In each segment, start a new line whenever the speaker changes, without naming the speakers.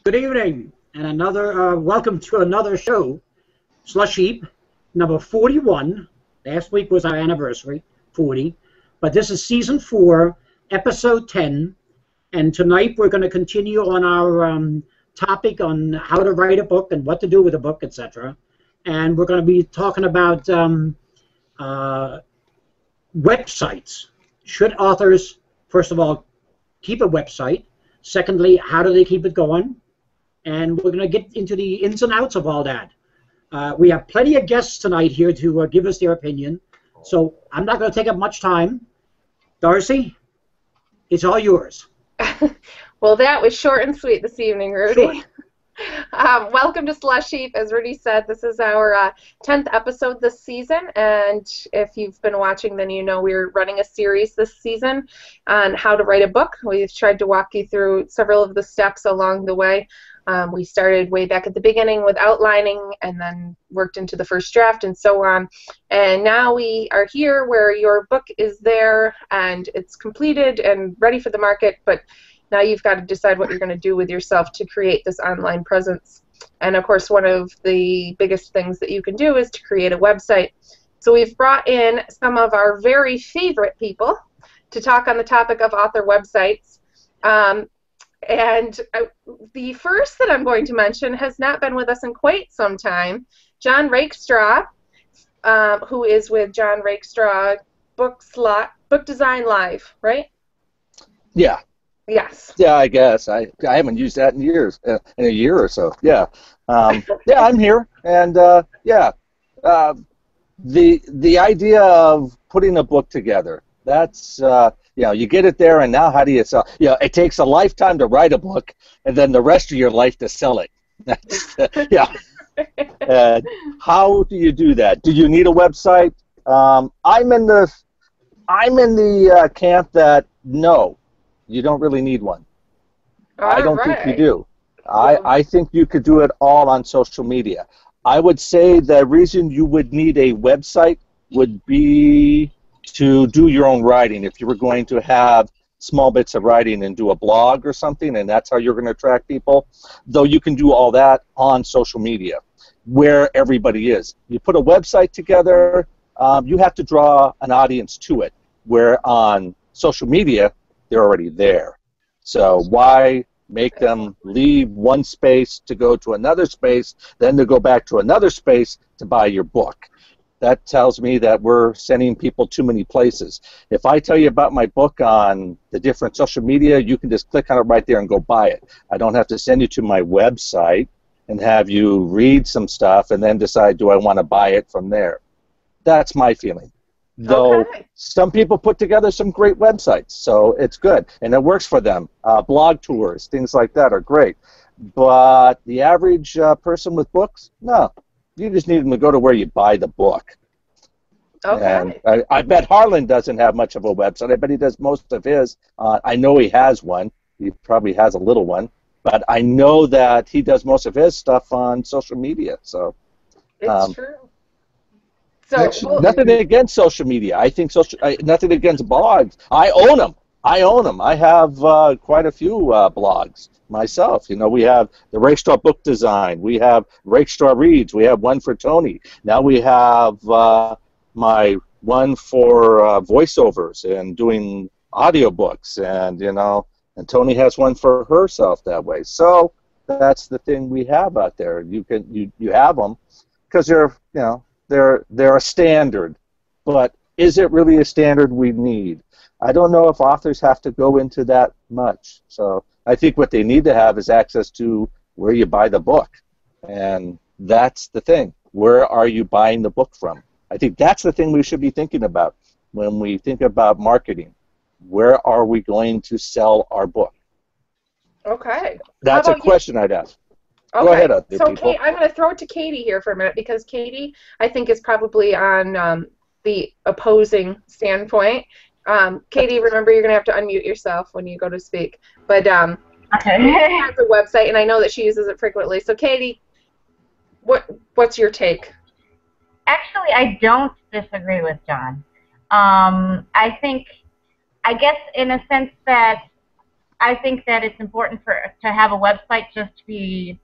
Good evening, and welcome to another show, Slush Heap, number 41. Last week was our anniversary, 40, but this is season 4, episode 10, and tonight we're going to continue on our topic on how to write a book and what to do with a book, etc. And we're going to be talking about websites. Should authors, first of all, keep a website? Secondly, how do they keep it going? And we're going to get into the ins and outs of all that. We have plenty of guests tonight here to give us their opinion, so I'm not going to take up much time. Darcie, it's all yours.
Well, that was short and sweet this evening, Rudi.
Sure.
Welcome to Slush Heap. As Rudi said, this is our 10th episode this season, and if you've been watching, then you know we're running a series this season on how to write a book. We've tried to walk you through several of the steps along the way. We started way back at the beginning with outlining and then worked into the first draft and so on. And now we are here where your book is there and it's completed and ready for the market, but now you've got to decide what you're going to do with yourself to create this online presence. And of course, one of the biggest things that you can do is to create a website. So we've brought in some of our very favorite people to talk on the topic of author websites. And the first that I'm going to mention has not been with us in quite some time. John Rakestraw, who is with John Rakestraw Book Design Live, right?
Yeah.
Yes.
Yeah, I guess. I haven't used that in years, in a year or so. Yeah. Yeah, I'm here, and the idea of putting a book together. That's you get it there, and now how do you sell? It takes a lifetime to write a book, and then the rest of your life to sell it. How do you do that? Do you need a website? I'm in the camp that no, you don't really need one. I don't think you do. I think you could do it all on social media. I would say the reason you would need a website would be to do your own writing. If you were going to have small bits of writing and do a blog or something, and that's how you're going to attract people, though you can do all that on social media, where everybody is. You put a website together, you have to draw an audience to it, where on social media, they're already there. So why make them leave one space to go to another space, then to go back to another space to buy your book? That tells me that we're sending people too many places. If I tell you about my book on the different social media, you can just click on it right there and go buy it. I don't have to send you to my website and have you read some stuff and then decide, do I want to buy it from there? That's my feeling. Though some people put together some great websites, so it's good, and it works for them. Blog tours, things like that are great. But the average person with books, no. You just need them to go to where you buy the book.
Okay.
And I bet Harlan doesn't have much of a website. I bet he does most of his. I know he has one. He probably has a little one. But I know that he does most of his stuff on social media. So
it's true. So
nothing against social media. I think nothing against blogs. I own them. I have quite a few blogs myself. We have the Rakestraw Book Design. We have Rakestraw Reads. We have one for Tony. Now we have my one for voiceovers and doing audiobooks, and Tony has one for herself that way. So that's the thing we have out there. You have them because they're a standard, but is it really a standard we need? I don't know if authors have to go into that much. So I think what they need to have is access to where you buy the book. And that's the thing. Where are you buying the book from? I think that's the thing we should be thinking about when we think about marketing. Where are we going to sell our book?
Okay.
That's a question I'd ask.
Okay.
Go ahead, other people.
Kate, I'm going to throw it to Katie here for a minute because Katie, I think, is probably on the opposing standpoint. Katie, remember you're going to have to unmute yourself when you go to speak. But
okay.
Katie has a website, and I know that she uses it frequently. So, Katie, what's your take?
Actually, I don't disagree with John. I guess in a sense that I think that it's important to have a website just to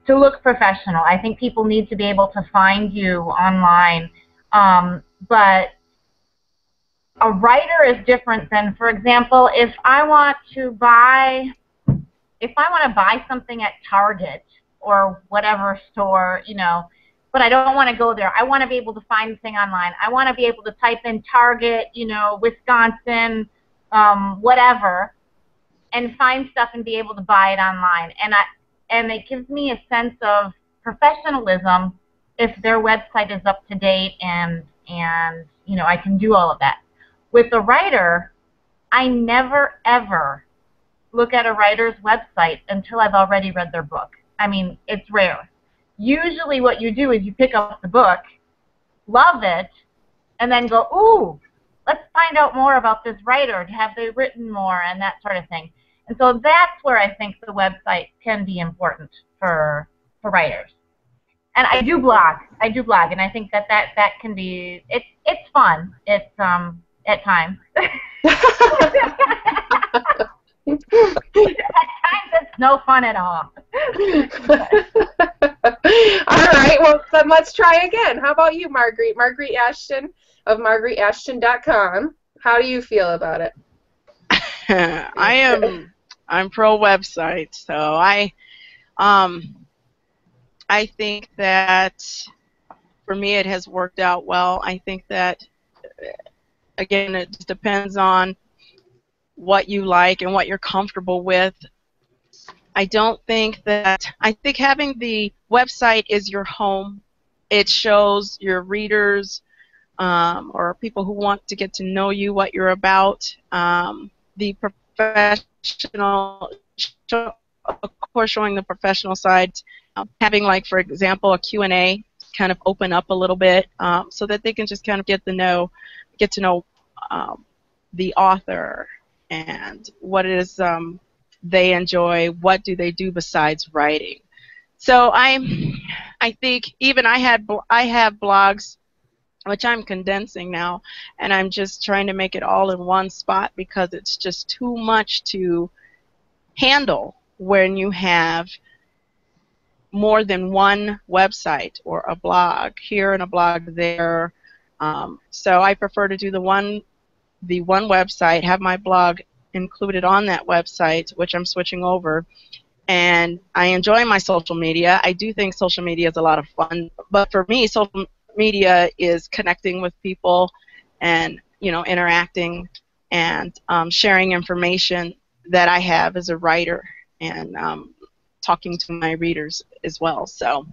look professional. I think people need to be able to find you online. But a writer is different than, for example, if I want to buy something at Target or whatever store, but I don't want to go there. I want to be able to find the thing online. I want to be able to type in Target, Wisconsin, whatever, and find stuff and be able to buy it online. And it gives me a sense of professionalism if their website is up to date and I can do all of that. With a writer, I never ever look at a writer's website until I've already read their book. I mean, it's rare. Usually what you do is you pick up the book, love it, and then go, ooh, let's find out more about this writer. Have they written more and that sort of thing. And so that's where I think the website can be important for writers. And I do blog, and I think that can be, it's fun. It's at times. At times it's no fun at all.
All right, well then let's try again. How about you, Marguerite? Marguerite Ashton of MargueriteAshton.com. How do you feel about it?
I'm pro website, so I think that for me it has worked out well. I think that, again, it just depends on what you like and what you're comfortable with. I think having the website is your home. It shows your readers or people who want to get to know you what you're about. The professional, of course, showing the professional side, having, like, for example, a Q&A kind of open up a little bit so that they can just kind of get to know the author and what it is they enjoy, what do they do besides writing. So I think even I have blogs, which I'm condensing now, and I'm just trying to make it all in one spot because it's just too much to handle when you have more than one website or a blog here and a blog there. So I prefer to do the one website, have my blog included on that website, which I'm switching over, and I enjoy my social media. I do think social media is a lot of fun, but for me, social media is connecting with people and interacting and sharing information that I have as a writer and talking to my readers as well. So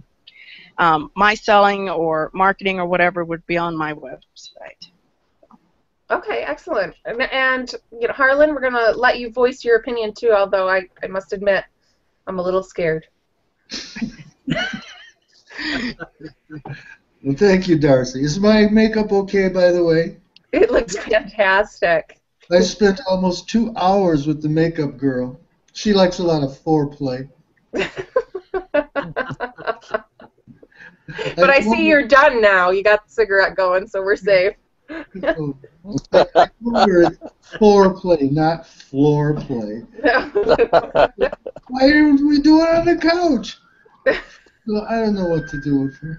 my selling or marketing or whatever would be on my website.
Okay, excellent. And Harlan, we're going to let you voice your opinion too, although I must admit I'm a little scared.
Well, thank you, Darcie. Is my makeup okay, by the way?
It looks fantastic.
I spent almost 2 hours with the makeup girl. She likes a lot of foreplay.
But I see you're done now. You got the cigarette going, so we're safe.
Foreplay, not floor play. Why didn't we do it on the couch? Well, I don't know what to do with her.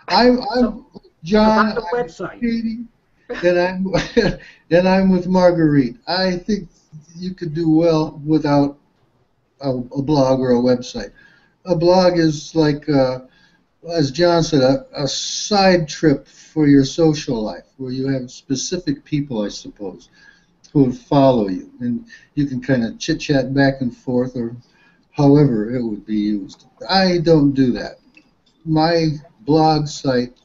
I'm John,
the website.
I'm Katie, and I'm with Marguerite. I think you could do well without a blog or a website. A blog is like, as John said, a side trip for your social life, where you have specific people, I suppose, who would follow you, and you can kind of chit-chat back and forth, or however it would be used. I don't do that. My blog site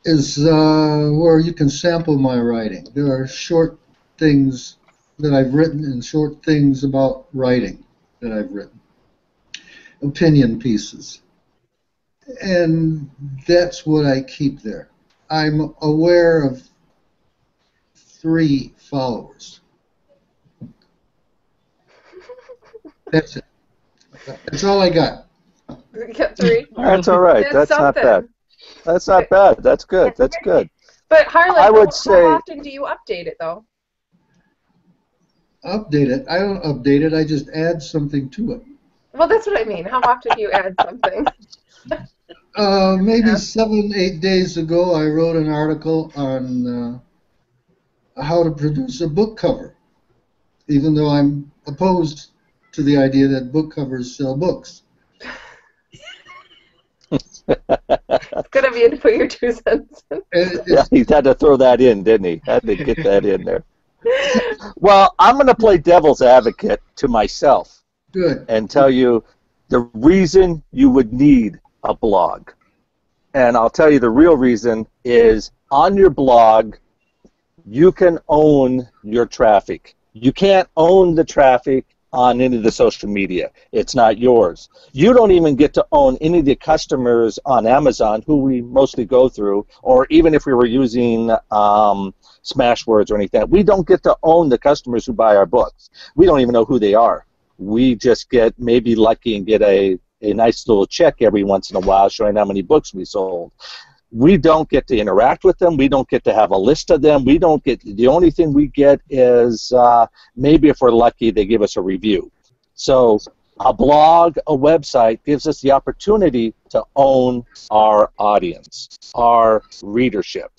is where you can sample my writing. There are short things that I've written and short things about writing that I've written. Opinion pieces. And that's what I keep there. I'm aware of 3 followers. That's it. That's all I got.
You got 3?
That's all right. That's not bad. That's not bad. That's good. That's good.
But Harlan,
I would say,
how often do you update it, though?
update it. I don't update it. I just add something to it.
Well, that's what I mean. How often do you add something?
Maybe 7, 8 days ago, I wrote an article on how to produce a book cover, even though I'm opposed to the idea that book covers sell books.
It's good of you to put your 2 cents in.
Yeah, he had to throw that in, didn't he? Had to get that in there. Well, I'm going to play devil's advocate to myself.
Good.
And tell you the reason you would need a blog. And I'll tell you the real reason is on your blog, you can own your traffic. You can't own the traffic on any of the social media. It's not yours. You don't even get to own any of the customers on Amazon who we mostly go through, or even if we were using Smashwords or anything. We don't get to own the customers who buy our books. We don't even know who they are. We just get maybe lucky and get a nice little check every once in a while showing how many books we sold. We don't get to interact with them. We don't get to have a list of them. We don't get, the only thing we get is maybe if we're lucky they give us a review. So a blog, a website gives us the opportunity to own our audience, our readership.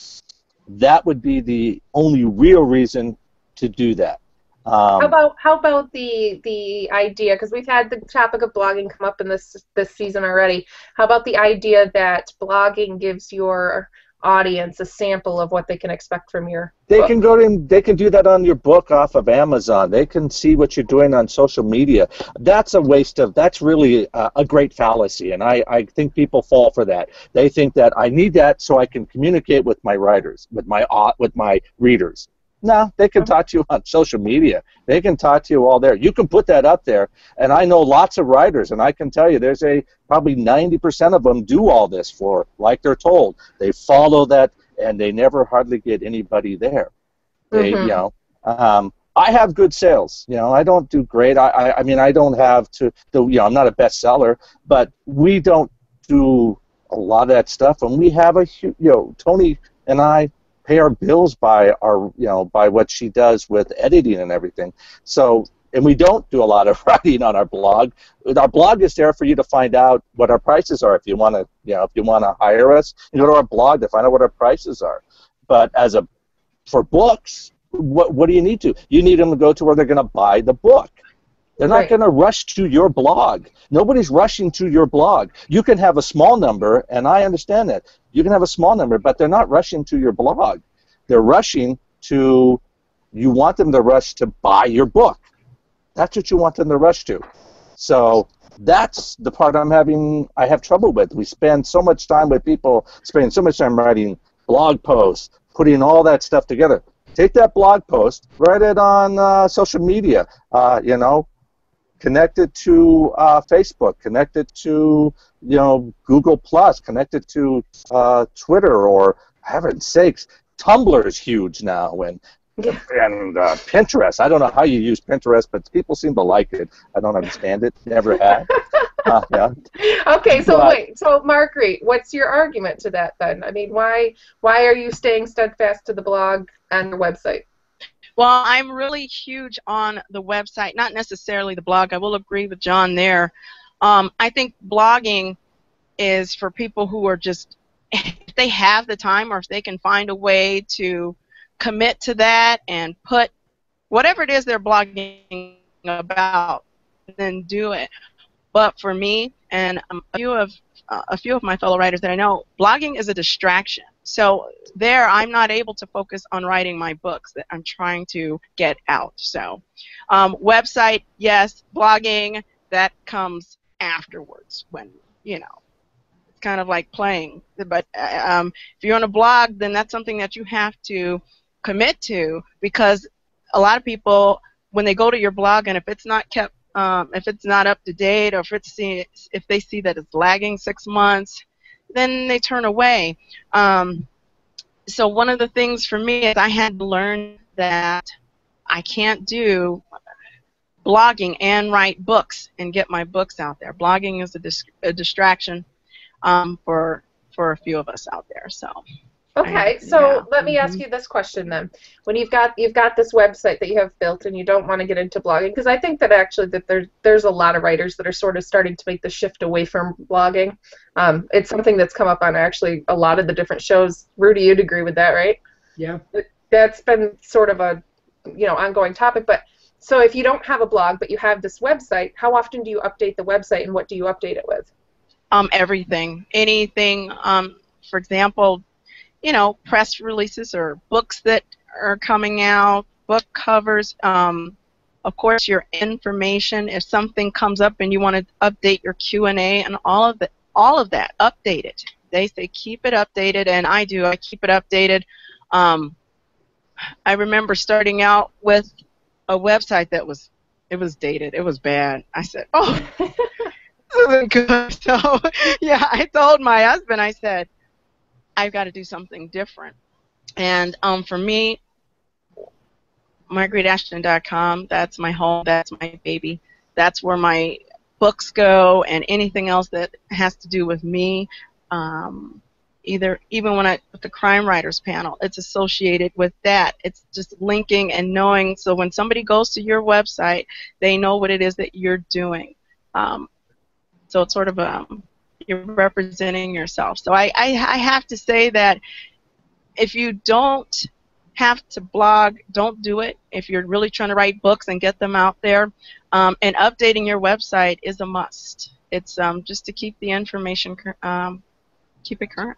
That would be the only real reason to do that.
How about the idea, because we've had the topic of blogging come up in this season already. How about the idea that blogging gives your audience a sample of what they can expect from your book?
They can do that on your book off of Amazon. They can see what you're doing on social media. That's a waste of, that's really a great fallacy, and I think people fall for that. They think that I need that so I can communicate with my writers, with my readers. No, they can talk to you on social media. They can talk to you all there. You can put that up there, and I know lots of writers, and I can tell you there's probably 90% of them do all this for, like they're told. They follow that, and they never hardly get anybody there. They, I have good sales. I don't do great. I mean, I don't have to, I'm not a bestseller, but we don't do a lot of that stuff, and we have Tony and I pay our bills by by what she does with editing and everything. So, and we don't do a lot of writing on our blog. Our blog is there for you to find out what our prices are. If you want to, if you want to hire us, you go to our blog to find out what our prices are. But for books, what do you need to? You need them to go to where they're going to buy the book. They're not going to rush to your blog. Nobody's rushing to your blog. You can have a small number, and I understand that. You can have a small number, but they're not rushing to your blog. They're rushing to, you want them to rush to buy your book. That's what you want them to rush to. So that's the part I have trouble with. We spend so much time with people, spending so much time writing blog posts, putting all that stuff together. Take that blog post, write it on social media, connect it to Facebook, connect it to Google Plus, connect it to Twitter, or heaven's sakes, Tumblr is huge now, and Pinterest. I don't know how you use Pinterest, but people seem to like it. I don't understand it. Never have. Yeah.
Okay, so wait. So Marguerite, what's your argument to that then? I mean, why are you staying steadfast to the blog and the website?
Well, I'm really huge on the website, not necessarily the blog. I will agree with John there. I think blogging is for people who are just, if they have the time or if they can find a way to commit to that and put whatever it is they're blogging about, then do it. But for me and a few of my fellow writers that I know, blogging is a distraction. So there, I'm not able to focus on writing my books that I'm trying to get out. So website, yes. Blogging, that comes afterwards when, it's kind of like playing. But if you're on a blog, then that's something that you have to commit to, because a lot of people, when they go to your blog, and if it's not kept, if it's not up to date, or if they see that it's lagging 6 months, then they turn away. So one of the things for me is I had to learn that I can't do blogging and write books and get my books out there. Blogging is a distraction for a few of us out there. So.
Okay, so let me ask you this question then. When you've got this website that you have built and you don't want to get into blogging, because I think that actually that there's a lot of writers that are sort of starting to make the shift away from blogging. It's something that's come up on actually a lot of the different shows. Rudi, you'd agree with that, right?
Yeah.
That's been sort of a ongoing topic. But so if you don't have a blog but you have this website, how often do you update the website and what do you update it with?
Everything, anything. For example, press releases or books that are coming out, book covers, of course your information. If something comes up and you want to update your Q&A and all of that, update it. They say keep it updated, and I do. I keep it updated. I remember starting out with a website that was dated. It was bad. I said, oh, this isn't good. So, yeah, I told my husband, I said, I've got to do something different. And for me, MargueriteAshton.com, that's my home, that's my baby. That's where my books go and anything else that has to do with me. Even when with the Crime Writers panel, it's associated with that. It's just linking and knowing, so when somebody goes to your website, they know what it is that you're doing. So it's sort of you're representing yourself. So I have to say that if you don't have to blog, don't do it. If you're really trying to write books and get them out there, and updating your website is a must. It's just to keep the information, keep it current.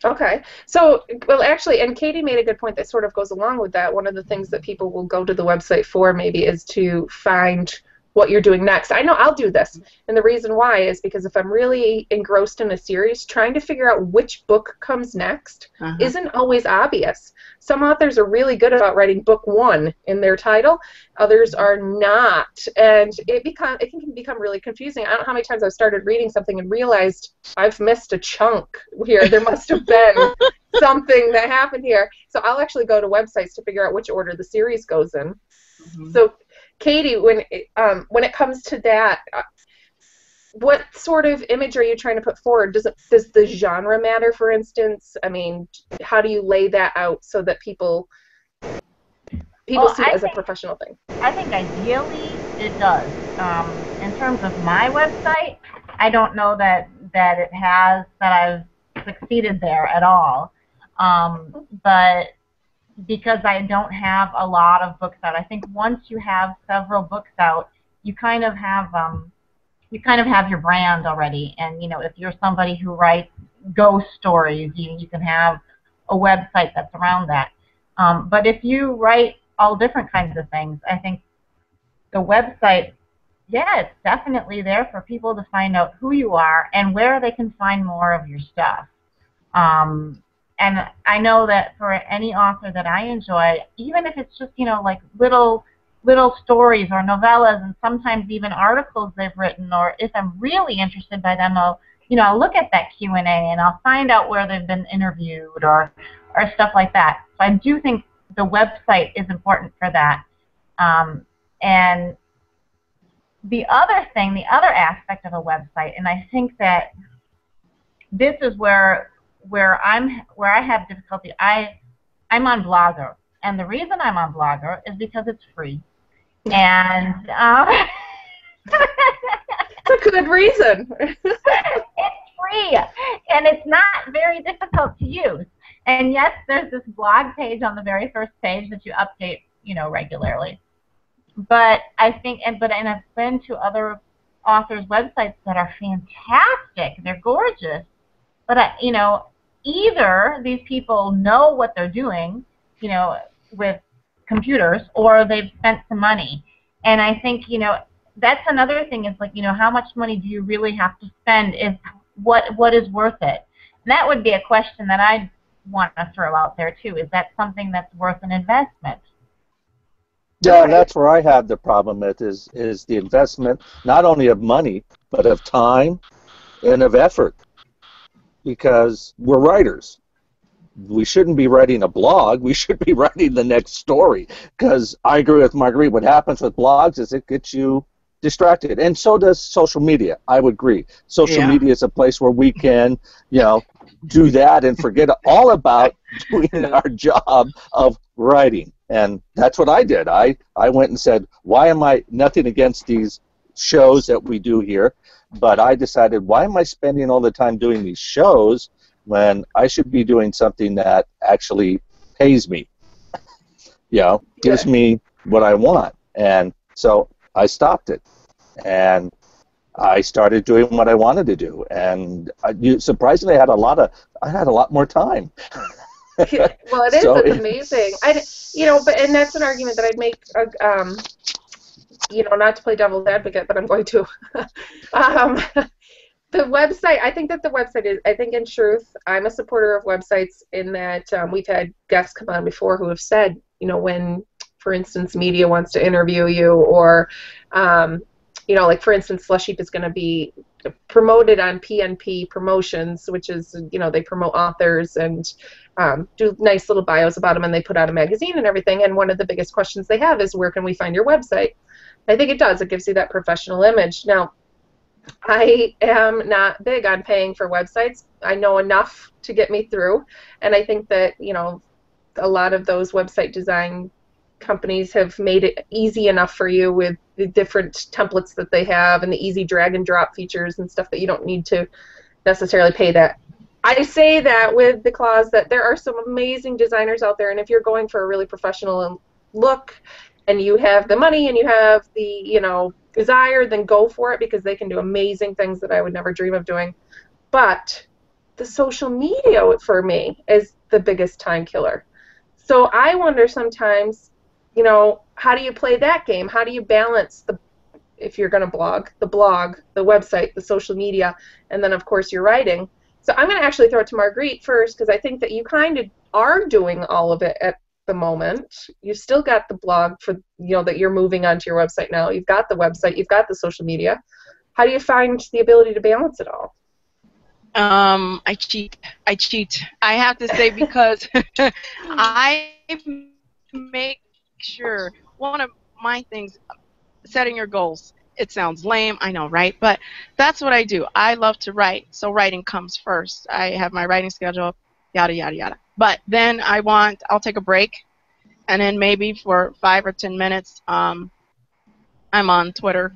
Okay. So, well, actually, and Katie made a good point that sort of goes along with that. One of the things that people will go to the website for maybe is to find what you're doing next. I know I'll do this, and the reason why is because if I'm really engrossed in a series, trying to figure out which book comes next isn't always obvious. Some authors are really good about writing book 1 in their title, others are not, and it can become really confusing. I don't know how many times I've started reading something and realized I've missed a chunk here. There must have been something that happened here. So I'll actually go to websites to figure out which order the series goes in. So Katie, when it comes to that, what sort of image are you trying to put forward? Does the genre matter, for instance? I mean, how do you lay that out so that people see it as a professional thing?
I think ideally it does. In terms of my website, I don't know that I've succeeded there at all. But because I don't have a lot of books out, I think once you have several books out, you kind of have your brand already. And if you're somebody who writes ghost stories, you can have a website that's around that. But if you write all different kinds of things, I think the website, yeah, it's definitely there for people to find out who you are and where they can find more of your stuff. And I know that for any author that I enjoy, even if it's just, like little stories or novellas and sometimes even articles they've written, or if I'm really interested by them, I'll look at that Q&A and I'll find out where they've been interviewed or stuff like that. So I do think the website is important for that. And the other aspect of a website, and I think that this is where I have difficulty. I'm on Blogger, and the reason I'm on Blogger is because it's free, and
it's a good reason.
It's free, and it's not very difficult to use. And yes, there's this blog page on the very first page that you update, regularly. But I think, and I've been to other authors' websites that are fantastic. They're gorgeous, but either these people know what they're doing, with computers, or they've spent some money. And I think, that's another thing is like, how much money do you really have to spend? Is what is worth it? And that would be a question that I'd want to throw out there too. Is that something that's worth an investment?
Yeah, that's where I have the problem with is the investment, not only of money, but of time and of effort. Because we're writers. We shouldn't be writing a blog. We should be writing the next story. Because I agree with Marguerite. What happens with blogs is it gets you distracted, and so does social media. I would agree. Social media is a place where we can, do that and forget all about doing our job of writing. And that's what I did. I went and said, why am I, nothing against these shows that we do here, but I decided, why am I spending all the time doing these shows when I should be doing something that actually pays me, gives me what I want. And so I stopped it, and I started doing what I wanted to do, and surprisingly, I had a lot more time.
Well, it is. So it's amazing. And that's an argument that I'd make. Not to play devil's advocate, but I'm going to. The website. I think that the website is. I think in truth, I'm a supporter of websites in that we've had guests come on before who have said, when, for instance, media wants to interview you, or like for instance, Slush Heap is going to be promoted on PNP Promotions, which is, they promote authors and do nice little bios about them, and they put out a magazine and everything. And one of the biggest questions they have is, where can we find your website? I think it does. It gives you that professional image. Now, I am not big on paying for websites. I know enough to get me through, and I think that, a lot of those website design companies have made it easy enough for you with the different templates that they have and the easy drag and drop features and stuff that you don't need to necessarily pay that. I say that with the clause that there are some amazing designers out there, and if you're going for a really professional look and you have the money and you have the desire, then go for it, because they can do amazing things that I would never dream of doing. But the social media for me is the biggest time killer. So I wonder sometimes, how do you play that game? How do you balance if you're going to blog, the website, the social media, and then of course your writing? So I'm going to actually throw it to Marguerite first, because I think that you kind of are doing all of it at the moment. You've still got the blog for, that you're moving onto your website now. You've got the website, you've got the social media. How do you find the ability to balance it all?
I cheat. I have to say, because I make sure, one of my things, setting your goals. It sounds lame, I know, right? But that's what I do. I love to write, so writing comes first. I have my writing schedule, yada, yada, yada. But then I'll take a break, and then maybe for 5 or 10 minutes, I'm on Twitter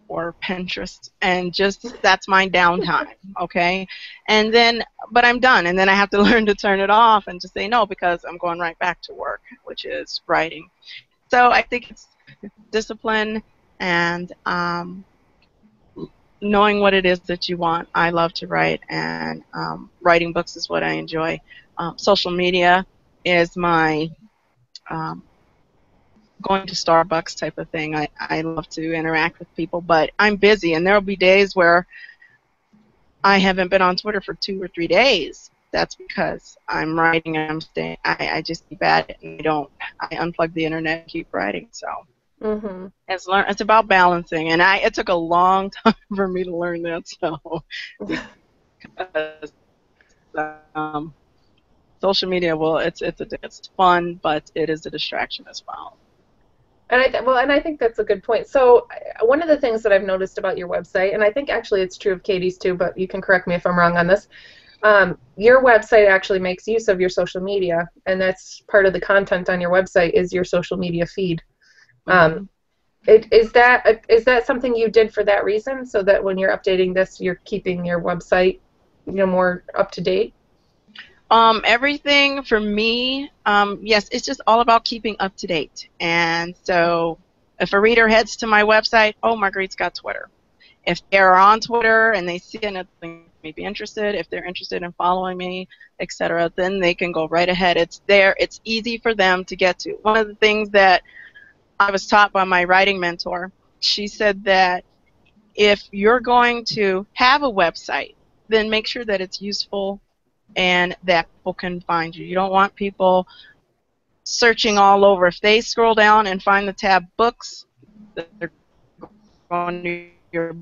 or Pinterest, and that's my downtime, okay? And then, but I'm done, and then I have to learn to turn it off and just say no, because I'm going right back to work, which is writing. So I think it's discipline and knowing what it is that you want. I love to write, and writing books is what I enjoy. Social media is my going to Starbucks type of thing. I love to interact with people, but I'm busy, and there will be days where I haven't been on Twitter for 2 or 3 days. That's because I'm writing and I'm staying. I just keep at it, and I unplug the internet and keep writing. So it's about balancing, and it took a long time for me to learn that. So because social media, well, it's fun, but it is a distraction as well.
And I think that's a good point. So one of the things that I've noticed about your website, and I think actually it's true of Katie's too, but you can correct me if I'm wrong on this, your website actually makes use of your social media, and that's part of the content on your website is your social media feed. Is that something you did for that reason, so that when you're updating this, you're keeping your website more up to date?
Everything for me, yes, it's just all about keeping up to date. And so if a reader heads to my website, oh, Marguerite's got Twitter. If they're on Twitter and they see anything, may be interested, if they're interested in following me, etc., then they can go right ahead. It's there. It's easy for them to get to. One of the things that I was taught by my writing mentor, she said that if you're going to have a website, then make sure that it's useful and that people can find you. You don't want people searching all over. If they scroll down and find the tab books, they're going to your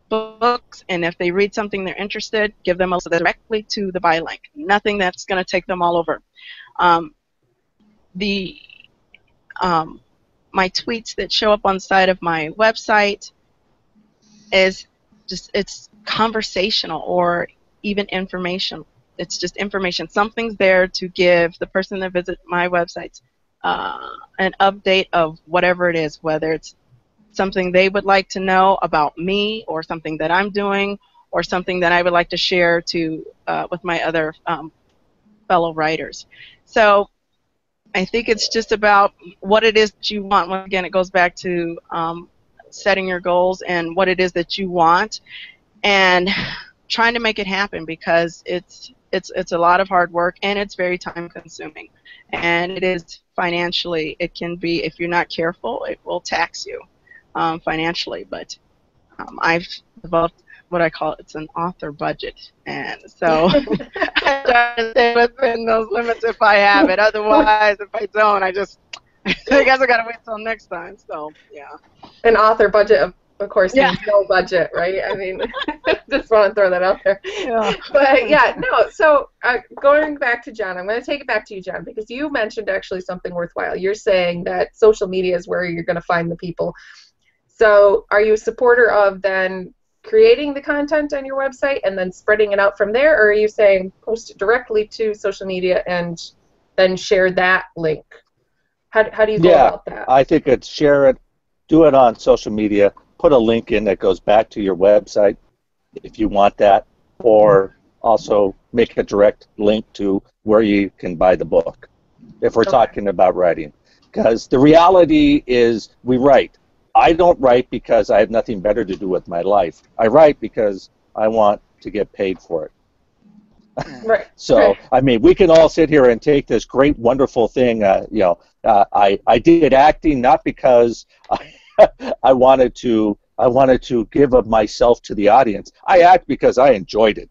books, and if they read something they're interested, give them a directly to the buy link. Nothing that's going to take them all over. My tweets that show up on the side of my website is just, it's conversational or even information. It's just information. Something's there to give the person that visits my websites an update of whatever it is, whether it's something they would like to know about me or something that I'm doing or something that I would like to share to with my other fellow writers. So I think it's just about what it is that you want. Once again, it goes back to setting your goals and what it is that you want and trying to make it happen, because it's a lot of hard work and it's very time consuming, and it is financially, it can be, if you're not careful, it will tax you financially. But I've developed what I call, it's an author budget, and so I try to stay within those limits if I have it. Otherwise, if I don't, I guess I gotta wait till next time. So yeah,
an author budget of course means no budget, right? I mean, just want to throw that out there.
Yeah.
But yeah, no, so going back to John, I'm going to take it back to you, John, because you mentioned actually something worthwhile. You're saying that social media is where you're going to find the people. So are you a supporter of then creating the content on your website and then spreading it out from there, or are you saying post it directly to social media and then share that link? How do you go about that?
I think it's share it, do it on social media, put a link in that goes back to your website if you want that, or also make a direct link to where you can buy the book if we're talking about writing. Because the reality is we write. I don't write because I have nothing better to do with my life. I write because I want to get paid for it.
Right.
So, I mean, we can all sit here and take this great, wonderful thing. I did acting not because I wanted to give of myself to the audience. I act because I enjoyed it.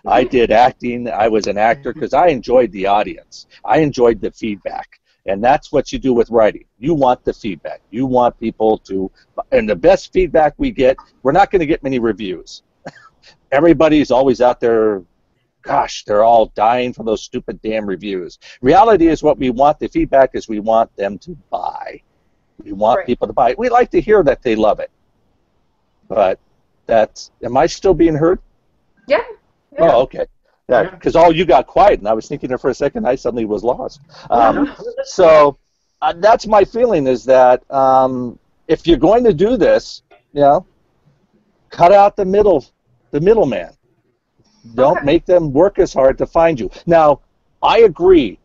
I did acting. I was an actor because I enjoyed the audience. I enjoyed the feedback. And that's what you do with writing. You want the feedback. You want people to, and the best feedback we get, we're not going to get many reviews. Everybody's always out there, gosh, they're all dying from those stupid damn reviews. Reality is what we want, the feedback is we want them to buy. We want people to buy it. We like to hear that they love it. But that's, am I still being heard?
Yeah.
Oh, okay. Yeah, because all you got quiet, and I was thinking there for a second, I suddenly was lost. So that's my feeling, is that if you're going to do this, cut out the middleman. Don't make them work as hard to find you. Now, I agree.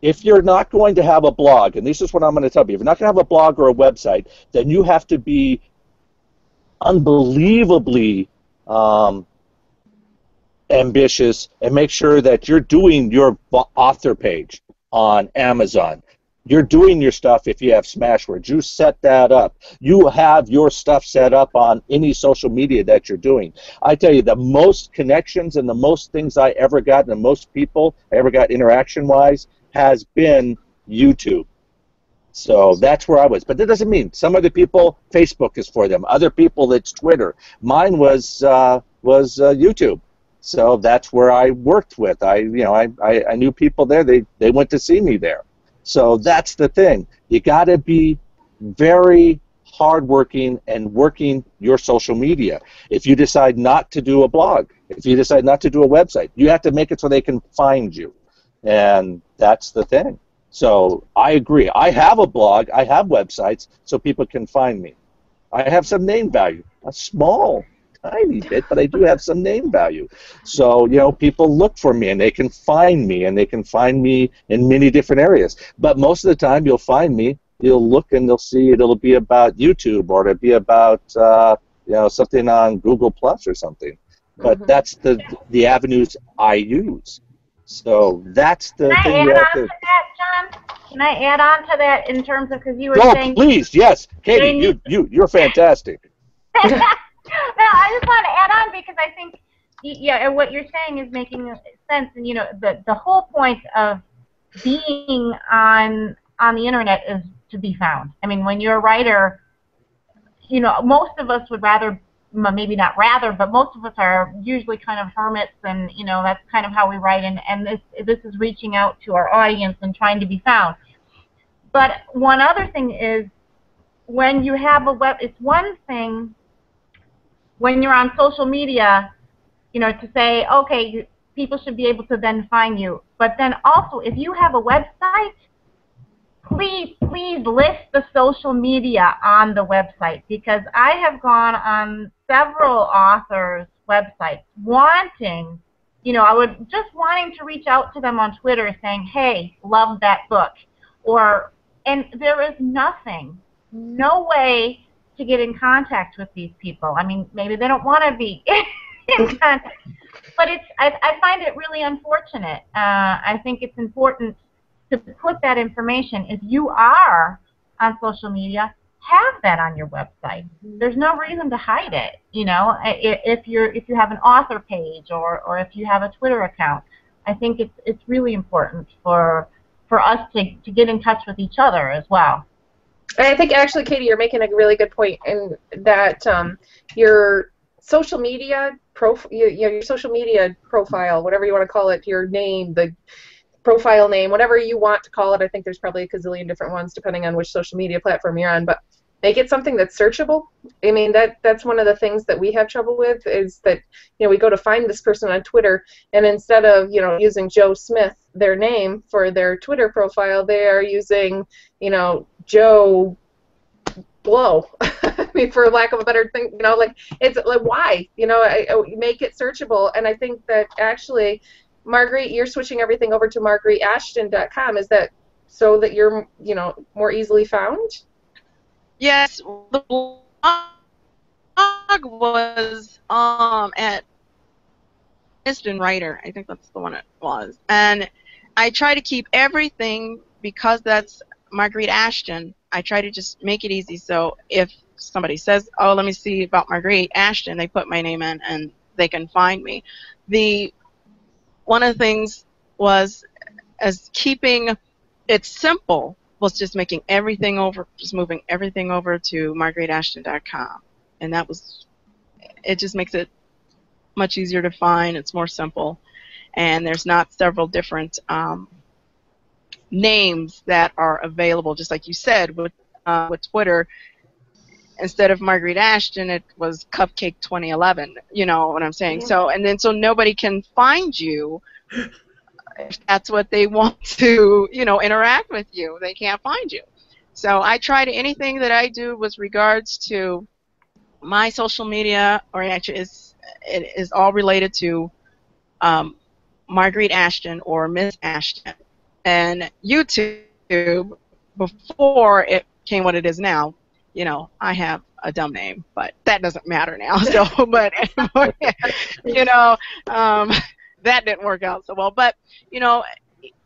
If you're not going to have a blog, and this is what I'm going to tell you, if you're not going to have a blog or a website, then you have to be unbelievably ambitious and make sure that you're doing your author page on Amazon. You're doing your stuff if you have Smashwords. You set that up. You have your stuff set up on any social media that you're doing. I tell you, the most connections and the most things I ever got, and the most people I ever got interaction-wise, has been YouTube. So that's where I was. But that doesn't mean some other people, Facebook is for them. Other people, it's Twitter. Mine was YouTube. So that's where I worked with. I knew people there. They went to see me there. So that's the thing. You got to be very hardworking and working your social media. If you decide not to do a blog, if you decide not to do a website, you have to make it so they can find you. And that's the thing. So I agree. I have a blog. I have websites so people can find me. I have some name value. A small, tiny bit, but I do have some name value. So, people look for me, and they can find me, and they can find me in many different areas. But most of the time, you'll find me, you'll look, and they'll see it'll be about YouTube, or it'll be about, something on Google Plus or something. But that's the avenues I use. So that's the thing you have to...
Can I add on to that in terms of, because you were saying...
please, yes. Katie, you're fantastic.
No, I just want to add on because I think, what you're saying is making sense. And, the whole point of being on the Internet is to be found. I mean, when you're a writer, most of us would rather, maybe not rather, but most of us are usually kind of hermits, and, that's kind of how we write. And this is reaching out to our audience and trying to be found. But one other thing is, when you have a web, it's one thing when you're on social media, to say, okay, people should be able to then find you. But then also, if you have a website, please list the social media on the website, because I have gone on several authors' websites wanting, wanting to reach out to them on Twitter saying, hey, love that book. And there is no way to get in contact with these people. I mean, maybe they don't want to be in contact, but I find it really unfortunate. I think it's important to put that information. If you are on social media, have that on your website. There's no reason to hide it. If you have an author page or if you have a Twitter account, I think it's really important for us to get in touch with each other as well.
And I think actually, Katie, you're making a really good point in that your social media your social media profile, whatever you want to call it, your name, the profile name, whatever you want to call it. I think there's probably a gazillion different ones depending on which social media platform you're on, but make it something that's searchable. I mean, that's one of the things that we have trouble with, is that we go to find this person on Twitter, and instead of using Joe Smith, their name, for their Twitter profile, they are using Joe Blow. I mean, for lack of a better thing, it's like, why? Make it searchable. And I think that actually, Marguerite, you're switching everything over to MargueriteAshton.com. Is that so that you're more easily found?
Yes, the blog was at Ashton Writer. I think that's the one it was. And I try to keep everything, because that's Marguerite Ashton, I try to just make it easy. So if somebody says, oh, let me see about Marguerite Ashton, they put my name in and they can find me. One of the things was, as keeping it simple, was just moving everything over to MargueriteAshton.com, and it just makes it much easier to find. It's more simple, and there's not several different names that are available. Just like you said with Twitter, instead of Marguerite Ashton, it was Cupcake 2011. You know what I'm saying? Yeah. So nobody can find you. If that's what they want to, interact with you, they can't find you. So I try to, anything that I do with regards to my social media, or actually it is all related to Marguerite Ashton or Miss Ashton. And YouTube, before it came what it is now, I have a dumb name, but that doesn't matter now. So, but that didn't work out so well. But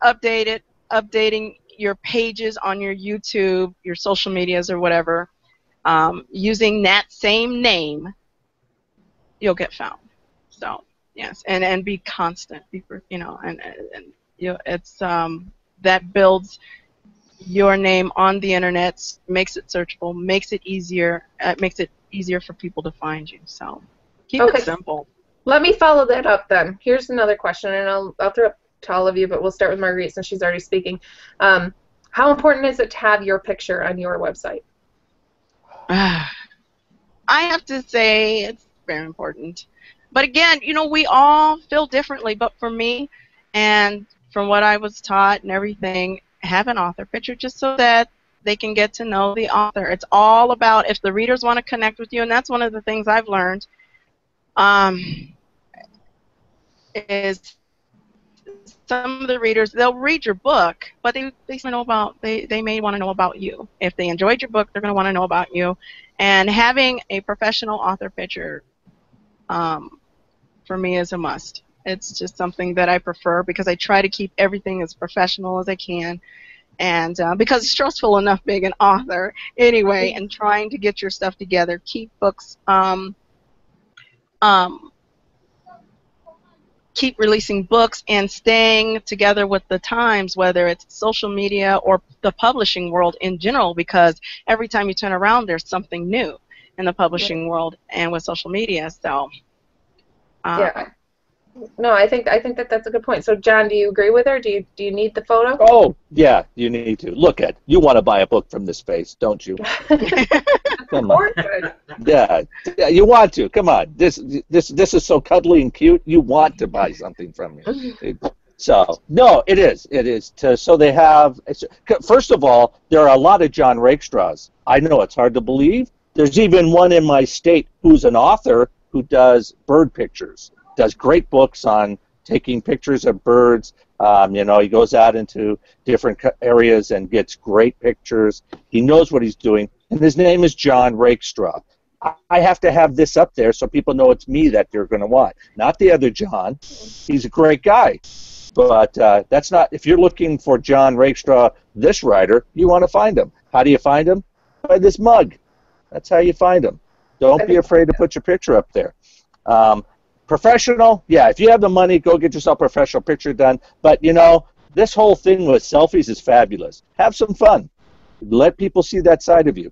updating your pages on your YouTube, your social medias or whatever, using that same name, you'll get found. So yes, and be constant, it's that builds your name on the internet, makes it searchable, makes it easier for people to find you. So keep it simple.
Let me follow that up then. Here's another question, and I'll throw it to all of you, but we'll start with Marguerite since she's already speaking. How important is it to have your picture on your website?
I have to say it's very important. But again, we all feel differently. But for me, and from what I was taught and everything, have an author picture just so that they can get to know the author. It's all about if the readers want to connect with you, and that's one of the things I've learned. Is some of the readers, they'll read your book, but they may want to know about you. If they enjoyed your book, they're going to want to know about you. And having a professional author picture, for me, is a must. It's just something that I prefer, because I try to keep everything as professional as I can. And because it's stressful enough being an author anyway, and trying to get your stuff together, keep books, keep releasing books and staying together with the times, whether it's social media or the publishing world in general, because every time you turn around, there's something new in the publishing world and with social media. So,
yeah. No, I think that that's a good point. So, John, do you agree with her? Do you need the photo?
Oh, yeah, you need to. Look at. You want to buy a book from this face, don't you? Come
Or
on.
good.
Yeah, yeah, you want to. Come on. This is so cuddly and cute. You want to buy something from me. So no, it is. It is. So they have. First of all, there are a lot of John Rakestraws. I know it's hard to believe. There's even one in my state who's an author who does bird pictures. Does great books on taking pictures of birds. He goes out into different areas and gets great pictures. He knows what he's doing, and his name is John Rakestraw. I have to have this up there so people know it's me that you're going to want, not the other John. He's a great guy. But that's not, if you're looking for John Rakestraw, this writer, you want to find him. How do you find him? By this mug. That's how you find him. Don't be afraid to put your picture up there. Professional, yeah, if you have the money, go get yourself a professional picture done. But, this whole thing with selfies is fabulous. Have some fun. Let people see that side of you.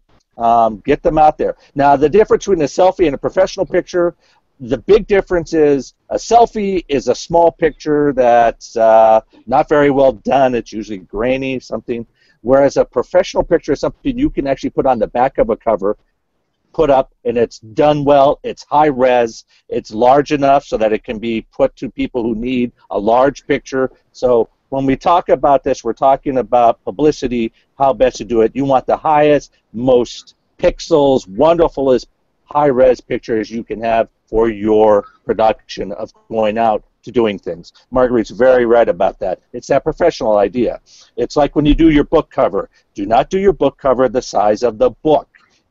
Get them out there. Now, the difference between a selfie and a professional picture, the big difference is a selfie is a small picture that's not very well done. It's usually grainy, something. Whereas a professional picture is something you can actually put on the back of a cover, put up, and it's done well. It's high res. It's large enough so that it can be put to people who need a large picture. So when we talk about this, we're talking about publicity, how best to do it. You want the highest, most pixels, wonderfulest high-res pictures you can have for your production of going out to doing things. Marguerite's very right about that. It's that professional idea. It's like when you do your book cover. Do not do your book cover the size of the book.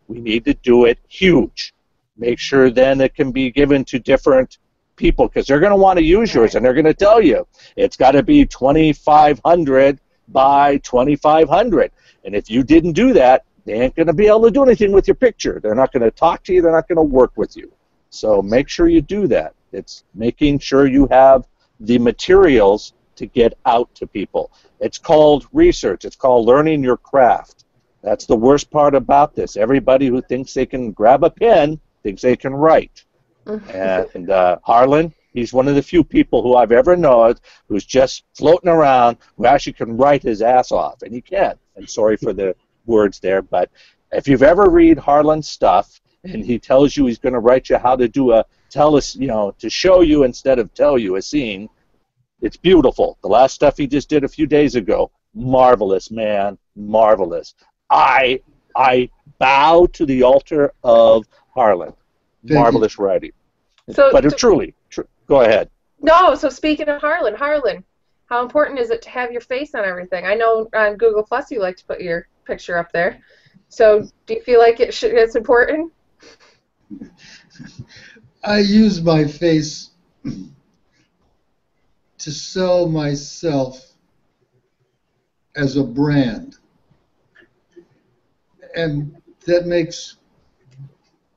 We need to do it huge. Make sure then it can be given to different people because they're going to want to use yours and they're going to tell you it's got to be 2,500 by 2,500. And if you didn't do that, they ain't going to be able to do anything with your picture. They're not going to talk to you. They're not going to work with you. So make sure you do that. It's making sure you have the materials to get out to people. It's called research. It's called learning your craft. That's the worst part about this. Everybody who thinks they can grab a pen thinks they can write. And Harlan, he's one of the few people who I've ever known who's just floating around who actually can write his ass off. And he can. I'm sorry for the words there, but if you've ever read Harlan's stuff and he tells you he's going to write you how to do to show you instead of tell you a scene, it's beautiful. The last stuff he just did a few days ago, marvelous, man, marvelous. I bow to the altar of Harlan. Marvelous writing. But truly, go ahead.
No, so speaking of Harlan, how important is it to have your face on everything? I know on Google Plus you like to put your picture up there. So do you feel like it's important?
I use my face to sell myself as a brand. And that makes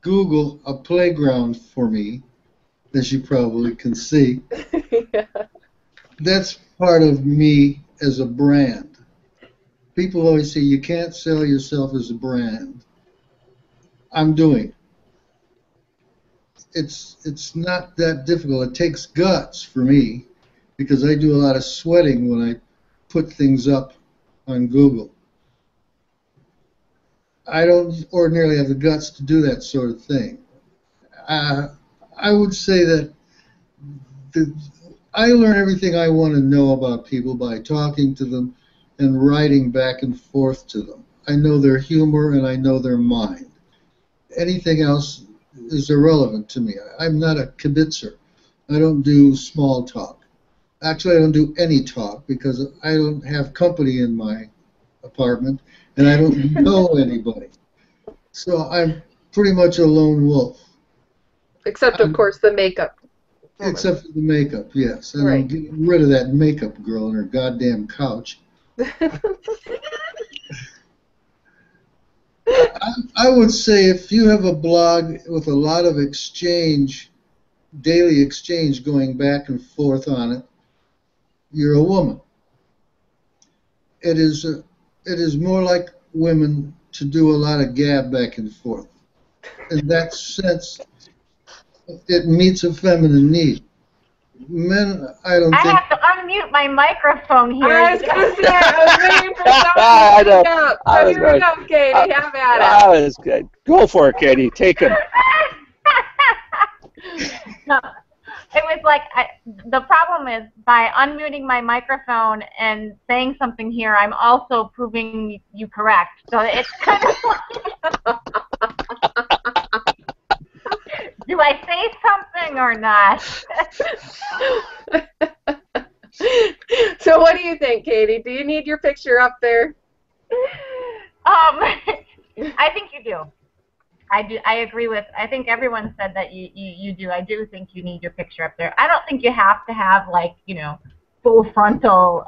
Google a playground for me, as you probably can see.
Yeah.
That's part of me as a brand. People always say you can't sell yourself as a brand. I'm doing it. It's not that difficult. It takes guts for me because I do a lot of sweating when I put things up on Google. I don't ordinarily have the guts to do that sort of thing. I would say that I learn everything I want to know about people by talking to them and writing back and forth to them. I know their humor and I know their mind. Anything else is irrelevant to me. I'm not a kibitzer. I don't do small talk. Actually, I don't do any talk because I don't have company in my apartment and I don't know anybody. So I'm pretty much a lone wolf.
Except, of course, the makeup.
Except for the makeup, yes. And
Right.
I'm getting rid of that makeup girl and her goddamn couch. I would say if you have a blog with a lot of exchange, daily exchange going back and forth on it, you're a woman. It is more like women to do a lot of gab back and forth. In that sense, it meets a feminine need. Men, I don't
I
think.
have to unmute my microphone here.
I was going to say, I was waiting for someone to speak up. So here we go, Katie. Have at it.
That was good. Go for it, Katie. Take him.
No, it was like the problem is by unmuting my microphone and saying something here, I'm also proving you correct. So it's kind of like, do I say something or not?
So what do you think, Katie? Do you need your picture up there?
I think you do. I do. I agree with. I think everyone said that you do. I do think you need your picture up there. I don't think you have to have full frontal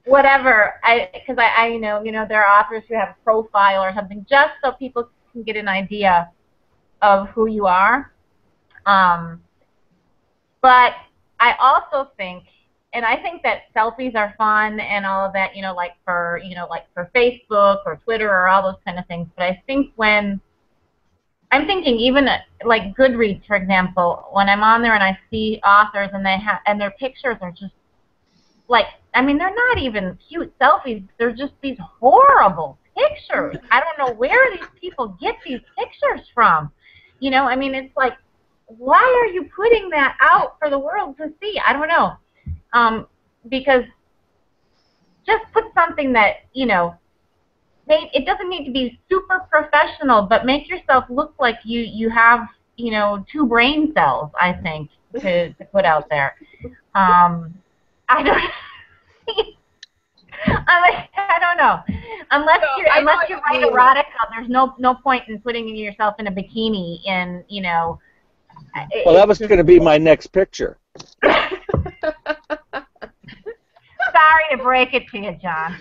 whatever. Because I know there are authors who have a profile or something just so people can get an idea of who you are. But I also think. And I think that selfies are fun and all of that, for Facebook or Twitter or all those kind of things. But I think I'm thinking even like Goodreads, for example, when I'm on there and I see authors and their pictures are just they're not even cute selfies. They're just these horrible pictures. I don't know where these people get these pictures from. It's like, why are you putting that out for the world to see? I don't know. Because just put something that, it doesn't need to be super professional, but make yourself look like you have, 2 brain cells, I think, to put out there. I don't I don't know. Unless you write erotica, there's no point in putting yourself in a bikini and,
Well, that was going to be my next picture.
Sorry to break it to you, John.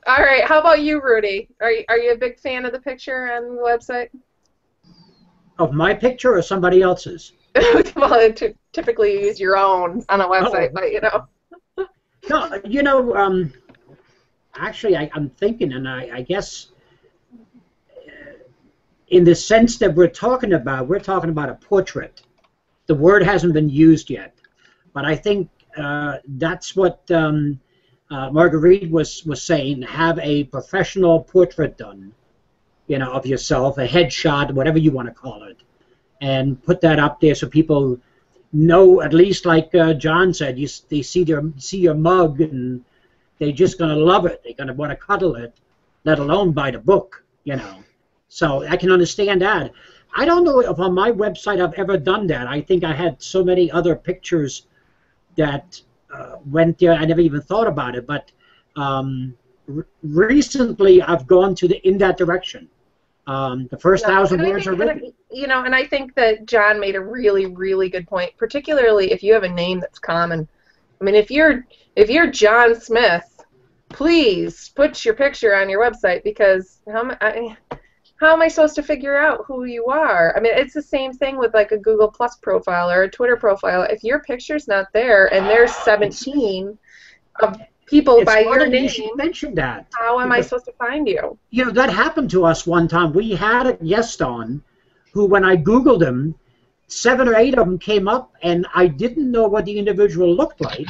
All right. How about you, Rudi? Are you a big fan of the picture on the website?
Of my picture or somebody else's?
Well, typically you use your own on a website, but
No, actually, I'm thinking, and I guess in the sense that we're talking about a portrait. The word hasn't been used yet, but I think that's what Marguerite was saying. Have a professional portrait done, of yourself, a headshot, whatever you want to call it, and put that up there so people know, at least like John said, they see your mug and they're just going to love it. They're going to want to cuddle it, let alone buy the book, So I can understand that. I don't know if on my website I've ever done that. I think I had so many other pictures that went there. I never even thought about it. But recently I've gone in that direction. The first 1,000 words are written.
And I think that John made a really, really good point, particularly if you have a name that's common. I mean, if you're John Smith, please put your picture on your website, because how am I supposed to figure out who you are? I mean, it's the same thing with like a Google Plus profile or a Twitter profile. If your picture's not there and there's 17 of people by your name, you should mention that. How am I supposed to find you?
That happened to us one time. We had a guest on who, when I Googled him, 7 or 8 of them came up, and I didn't know what the individual looked like.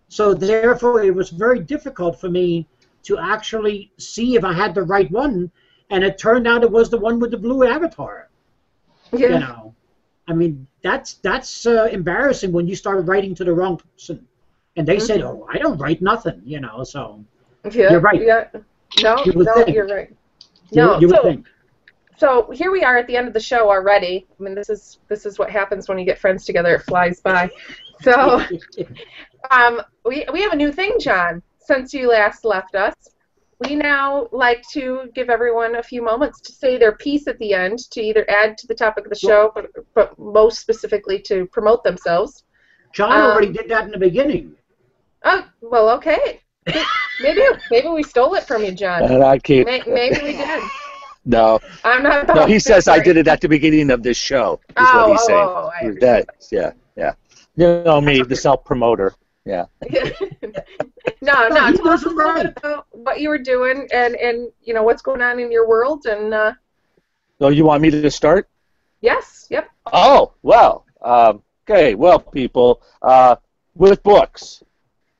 So therefore, it was very difficult for me to actually see if I had the right one. And it turned out it was the one with the blue avatar.
Yeah.
I mean, that's embarrassing when you start writing to the wrong person, and they said, "Oh, I don't write nothing," So you're right.
Yeah. No, you're right.
You would think.
So here we are at the end of the show already. I mean, this is what happens when you get friends together. It flies by. So we have a new thing, John. Since you last left us, we now like to give everyone a few moments to say their piece at the end, to either add to the topic of the show, but most specifically to promote themselves.
John already did that in the beginning.
Oh, well, okay. Maybe we stole it from you, John. Maybe we did.
No.
I'm not.
No, he says I did it at the beginning of this show. Is what he's saying. Yeah. You know me, the self-promoter. Yeah.
No. Tell us a little bit about what you were doing and what's going on in your world and.
So you want me to start?
Yes. Yep.
Oh well. Okay, well, people, with books,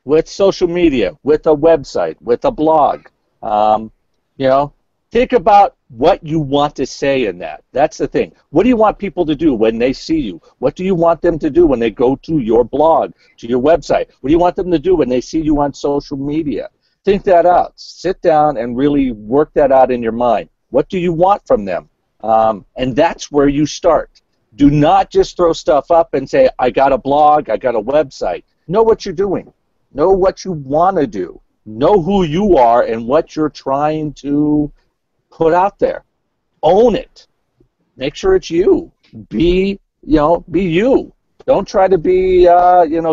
with social media, with a website, with a blog, you know, think about what you want to say in that. That's the thing. What do you want people to do when they see you? What do you want them to do when they go to your blog, to your website? What do you want them to do when they see you on social media? Think that out. Sit down and really work that out in your mind. What do you want from them? And that's where you start. Do not just throw stuff up and say, I got a blog, I got a website. Know what you're doing. Know what you want to do. Know who you are and what you're trying to put out there. Own it. Make sure it's you. Be you. Don't try to be,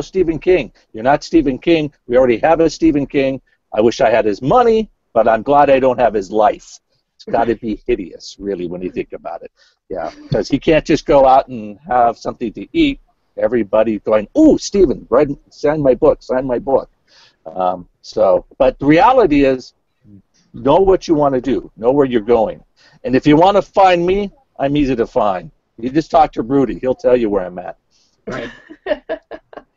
Stephen King. You're not Stephen King. We already have a Stephen King. I wish I had his money, but I'm glad I don't have his life. It's got to be hideous, really, when you think about it. Yeah, because he can't just go out and have something to eat. Everybody going, "Ooh, Stephen, sign my book, sign my book." But the reality is, know what you want to do. Know where you're going. And if you want to find me, I'm easy to find. You just talk to Rudi. He'll tell you where I'm at.
Right.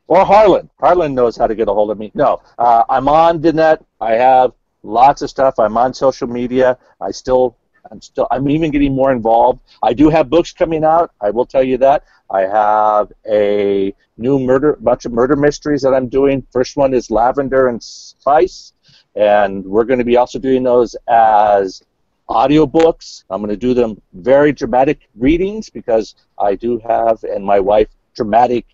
Or Harlan. Harlan knows how to get a hold of me. No, I'm on the net. I have lots of stuff. I'm on social media. I'm even getting more involved. I do have books coming out. I will tell you that. I have a new bunch of murder mysteries that I'm doing. First one is Lavender and Spice, and we're going to be also doing those as audiobooks. I'm going to do them very dramatic readings because I do have, and my wife, dramatic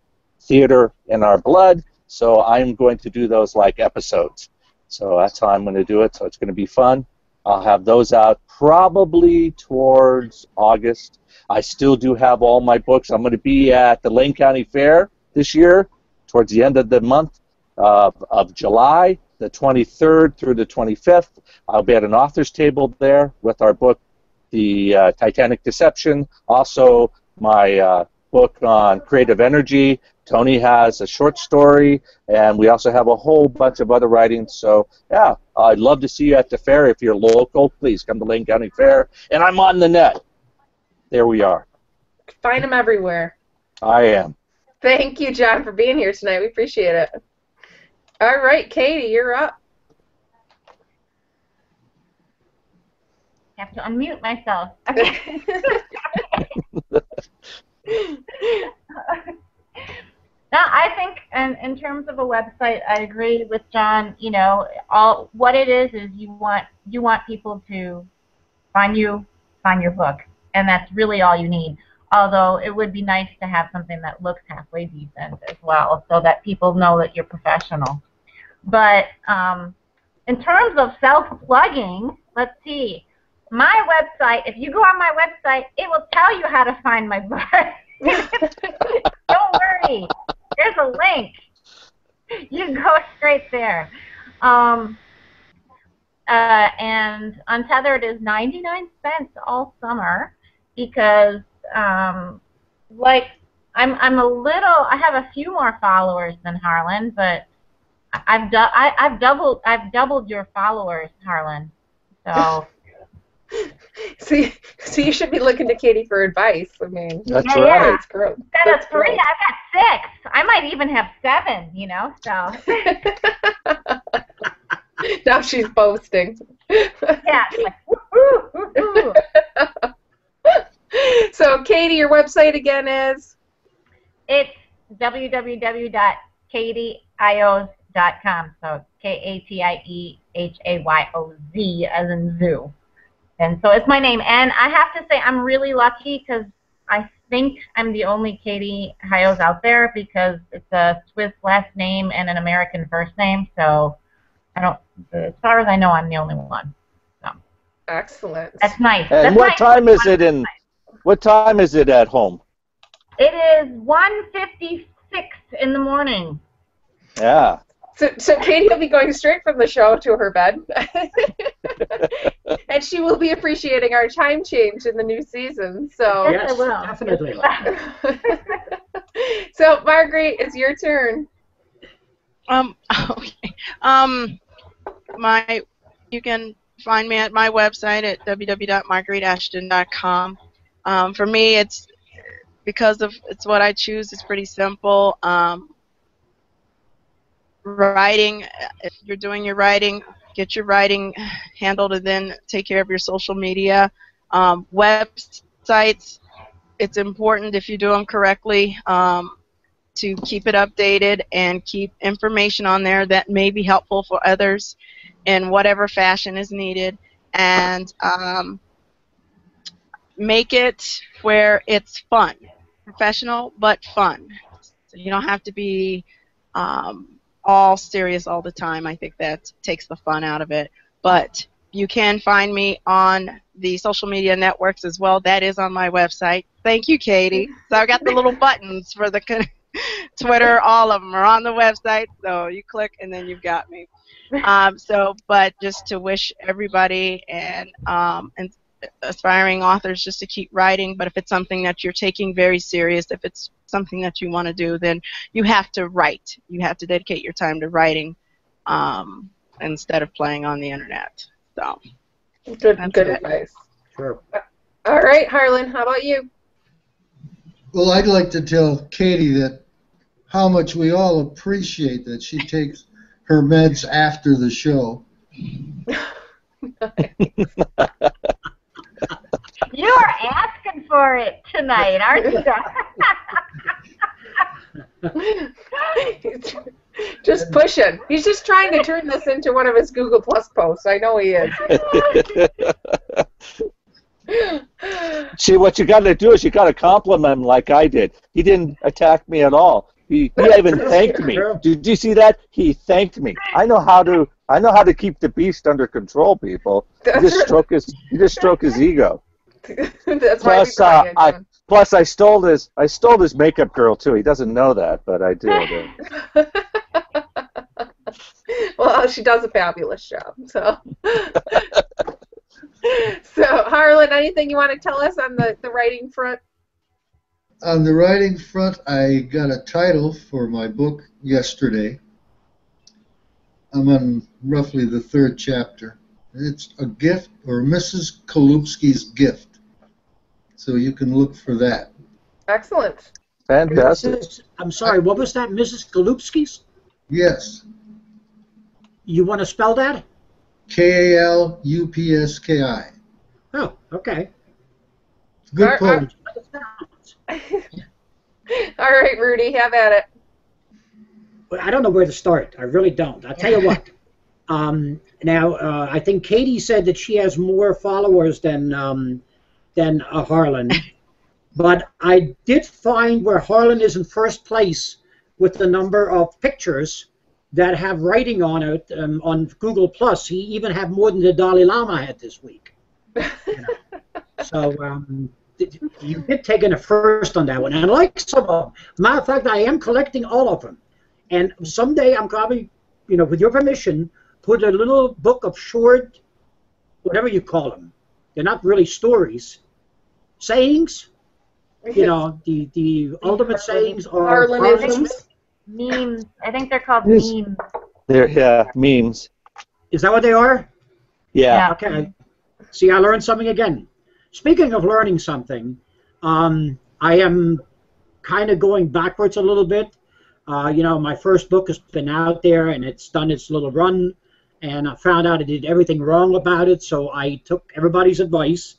theater in our blood, so I'm going to do those like episodes. So that's how I'm going to do it, so it's going to be fun. I'll have those out probably towards August. I still do have all my books. I'm going to be at the Lane County Fair this year towards the end of the month of July, the 23rd through the 25th. I'll be at an author's table there with our book, The Titanic Deception. Also, my book on creative energy. Tony has a short story, and we also have a whole bunch of other writings. So, yeah, I'd love to see you at the fair. If you're local, please come to Lane County Fair. And I'm on the net. There we are.
Find them everywhere.
I am.
Thank you, John, for being here tonight. We appreciate it. All right, Katie, you're up.
I have to unmute myself. Okay. No, I think, in terms of a website, I agree with John. You know, what it is you want people to find your book, and that's really all you need. Although it would be nice to have something that looks halfway decent as well, so that people know that you're professional. But in terms of self-plugging, let's see. My website, if you go on my website, it will tell you how to find my book. Don't worry. There's a link. You can go straight there. And Untethered is 99 cents all summer because, like, I have a few more followers than Harlan, but I've doubled your followers, Harlan. So.
So you should be looking to Katie for advice. I mean,
that's
right.
right.
That's gross.
That's great. I've got 6. I might even have 7. You know, so.
Now she's boasting.
Yeah. Like, woo-hoo.
So, Katie, your website again is?
It's www.katiehayoz.com. So KATIEHAYOZ as in zoo. And so it's my name. And I have to say I'm really lucky because I think I'm the only Katie Hayoz out there because it's a Swiss last name and an American first name. So as far as I know, I'm the only one. So.
Excellent.
That's nice.
And what time is it at home?
It is 1:56 in the morning.
Yeah.
So Katie will be going straight from the show to her bed. And she will be appreciating our time change in the new season. So
Yes, definitely.
So, Marguerite, it's your turn.
Okay. You can find me at my website at www.margueriteashton.com. For me, it's because of it's what I choose. It's pretty simple. Writing, if you're doing your writing, get your writing handled, and then take care of your social media. Websites, it's important if you do them correctly to keep it updated and keep information on there that may be helpful for others in whatever fashion is needed, and make it where it's fun, professional but fun. So you don't have to be all serious all the time. I think that takes the fun out of it. But you can find me on the social media networks as well. That is on my website. Thank you, Katie. So I've got the little buttons for the Twitter. All of them are on the website. So you click and then you've got me. But just to wish everybody and aspiring authors just to keep writing. But if it's something that you're taking very serious, if it's something that you want to do, then you have to write. You have to dedicate your time to writing instead of playing on the internet. So
good advice.
Sure.
All right, Harlan, how about you?
Well, I'd like to tell Katie that how much we all appreciate that she takes her meds after the show.
You're asking for it tonight, aren't you?
Just pushing. He's just trying to turn this into one of his Google Plus posts. I know he is.
See, what you got to do is you got to compliment him like I did. He didn't attack me at all. He even thanked me. Did you see that? He thanked me. I know how to keep the beast under control, people. You just stroke his ego.
That's
Plus, I stole his makeup girl too. He doesn't know that, but I did.
Well, she does a fabulous job. So, Harlan, anything you want to tell us on the writing front?
On the writing front, I got a title for my book yesterday. I'm on roughly the 3rd chapter. It's a gift, or Mrs. Kalupski's gift. So you can look for that.
Excellent.
Fantastic.
I'm sorry, what was that, Mrs. Kalupski's?
Yes.
You want to spell that?
Kalupski.
Oh, okay.
Good poem.
All right, Rudi, have at it.
I don't know where to start. I really don't. I'll tell you what. I think Katie said that she has more followers than Harlan, but I did find where Harlan is in first place with the number of pictures that have writing on it on Google Plus. He even had more than the Dalai Lama had this week. So you did take in a first on that one, and I like some of them. Matter of fact, I am collecting all of them, and someday I'm probably, with your permission, put a little book of short, whatever you call them. They're not really stories. Sayings, the ultimate sayings are
Harlanisms.
Memes. I think they're called memes.
They're memes.
Is that what they are?
Yeah.
Okay. See, I learned something again. Speaking of learning something, I am kind of going backwards a little bit. My first book has been out there and it's done its little run, and I found out I did everything wrong about it, so I took everybody's advice.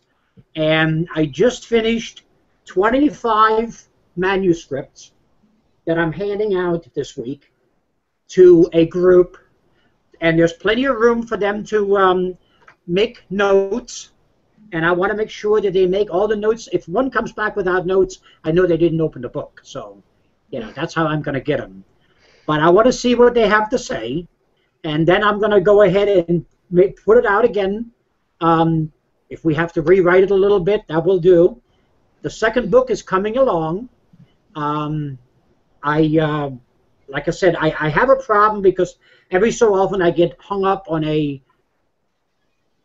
And I just finished 25 manuscripts that I'm handing out this week to a group, and there's plenty of room for them to make notes, and I want to make sure that they make all the notes. If one comes back without notes, I know they didn't open the book, so that's how I'm going to get them. But I want to see what they have to say, and then I'm going to go ahead and put it out again. If we have to rewrite it a little bit, that will do. The second book is coming along. Like I said, I have a problem because every so often I get hung up on an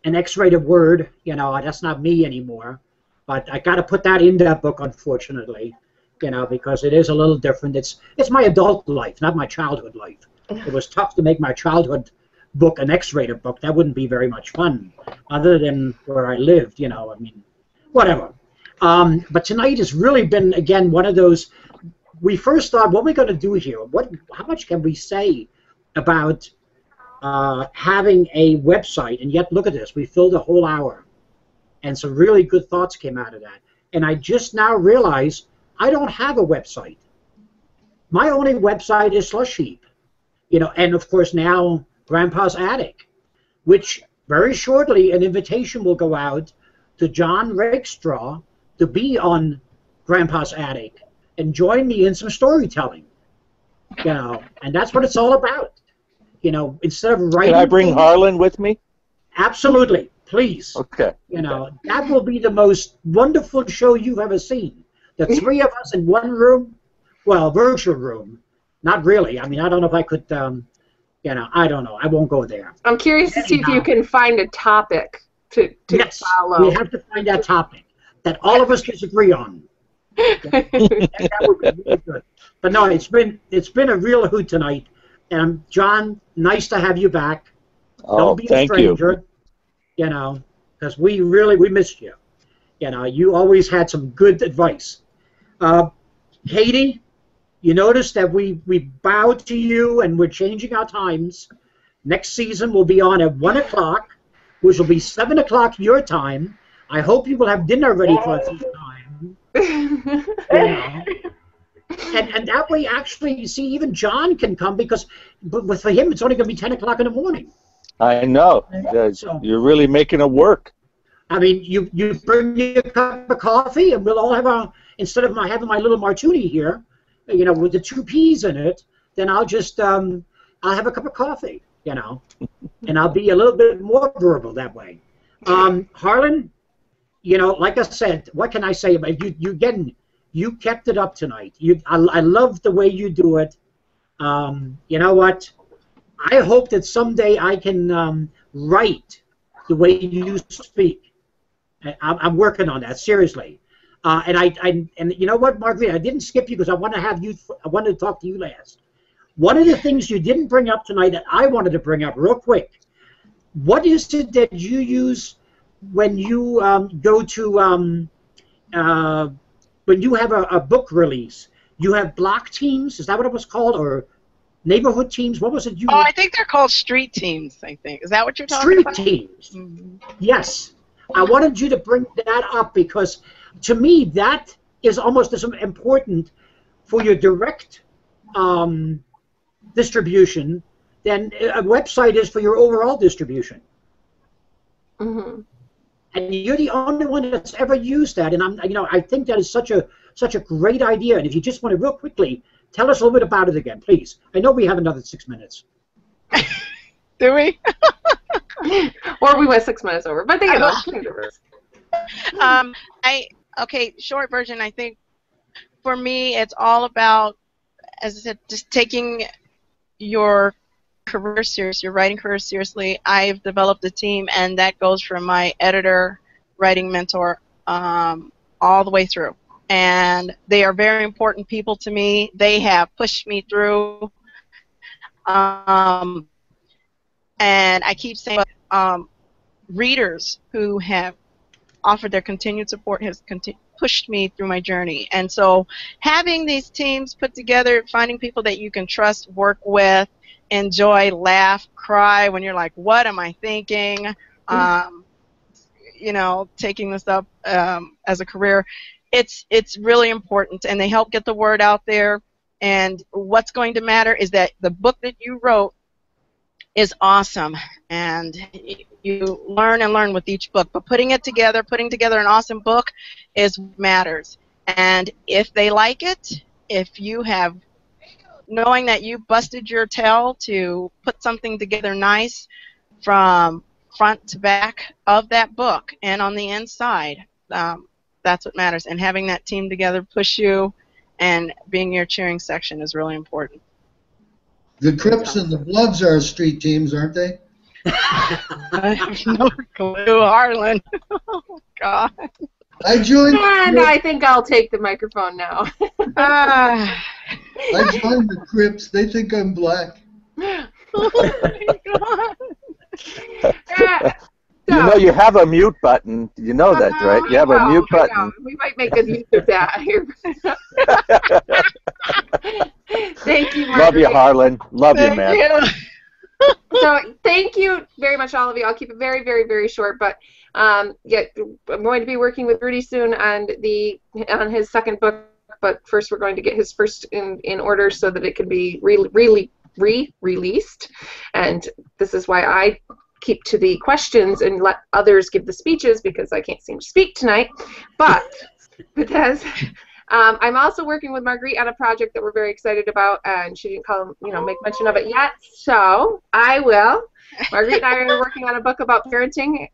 X-rated word. That's not me anymore. But I got to put that in that book, unfortunately, because it is a little different. It's my adult life, not my childhood life. It was tough to make my childhood book an X-rated book. That wouldn't be very much fun, other than where I lived. Whatever. But tonight has really been, again, one of those. We first thought, what are we going to do here? How much can we say about having a website? And yet, look at this. We filled a whole hour. And some really good thoughts came out of that. And I just now realized I don't have a website. My only website is Slush Heap. And of course now Grandpa's Attic, which very shortly an invitation will go out to John Rakestraw to be on Grandpa's Attic and join me in some storytelling. And that's what it's all about. Instead of writing.
Can I bring Harlan with me?
Absolutely, please.
Okay.
That will be the most wonderful show you've ever seen. The three of us in one room, well, virtual room. Not really. I mean, I don't know if I could. I don't know. I won't go there.
I'm curious to see if you can find a topic to follow.
We have to find that topic that all of us disagree on. That would be really good. But no, it's been a real hoot tonight. And John, nice to have you back. Don't be a stranger. Because we missed you. You always had some good advice. Katie, you notice that we bowed to you and we're changing our times. Next season will be on at 1 o'clock, which will be 7 o'clock your time. I hope you will have dinner ready for us this time. And that way, actually, you see, even John can come because for him, it's only going to be 10 o'clock in the morning.
I know.
So,
you're really making it work.
I mean, you bring me a cup of coffee, and we'll all have instead of having my little martini here, with the 2 peas in it, then I'll just I'll have a cup of coffee, and I'll be a little bit more verbal that way. Harlan, like I said, what can I say about you? You kept it up tonight. I love the way you do it. You know what? I hope that someday I can write the way you speak. I'm working on that, seriously. And you know what, Marguerite? I didn't skip you because I wanted to talk to you last. One of the things you didn't bring up tonight that I wanted to bring up real quick. What is it that you use when you go to when you have a book release? You have block teams? Is that what it was called, or neighborhood teams? What was it?
I think they're called street teams. I think is that what you're talking about?
Street teams. Mm-hmm. Yes. I wanted you to bring that up because, to me, that is almost as important for your direct distribution than a website is for your overall distribution.
Mm-hmm.
And you're the only one that's ever used that, and I think that is such a great idea. And if you just want to real quickly tell us a little bit about it again, please. I know we have another 6 minutes.
Do we?
Or we went 6 minutes over, but they get
okay, short version, I think for me it's all about, as I said, just taking your career serious, your writing career seriously. I've developed a team, and that goes from my editor, writing mentor, all the way through. And they are very important people to me. They have pushed me through. And I keep saying, readers who have offered their continued support has pushed me through my journey. And so having these teams put together, finding people that you can trust, work with, enjoy, laugh, cry when you're like, what am I thinking? Taking this up as a career, it's really important, and they help get the word out there. And what's going to matter is that the book that you wrote is awesome, and you learn and learn with each book. But putting together an awesome book is what matters. And if they like it, if you have, knowing that you busted your tail to put something together nice from front to back of that book and on the inside, that's what matters. And having that team together push you and being your cheering section is really important.
The Crips and the Bloods are street teams, aren't they?
I have no clue, Harlan. Oh, God.
I joined.
And I think I'll take the microphone now.
I joined the Crips. They think I'm black.
Oh, my God.
You know you have a mute button. You know that, right? You have a mute button.
We might make a use of that here. Thank you, Marguerite.
Love you, Harlan. Love you, man.
So thank you very much, all of you. I'll keep it very, very, very short, but yeah, I'm going to be working with Rudi soon on his second book. But first, we're going to get his first in order so that it can be re-released. And this is why I keep to the questions and let others give the speeches, because I can't seem to speak tonight. But because I'm also working with Marguerite on a project that we're very excited about, and she didn't make mention of it yet. So I will. Marguerite and I are working on a book about parenting.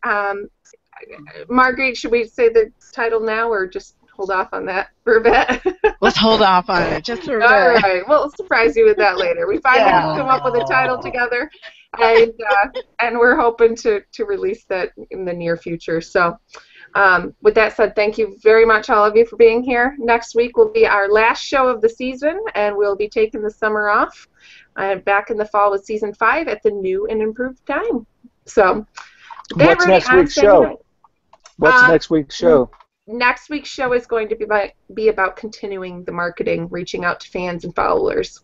Marguerite, should we say the title now, or just hold off on that for a bit?
Let's hold off on it just for a bit.
All right. We'll surprise you with that later. We finally come up with a title together, and we're hoping to release that in the near future. So with that said, thank you very much, all of you, for being here. Next week will be our last show of the season, and we'll be taking the summer off. Back in the fall with season 5 at the new and improved time. So
what's next week's show? What's next week's show?
Next week's show is going to be about continuing the marketing, reaching out to fans and followers.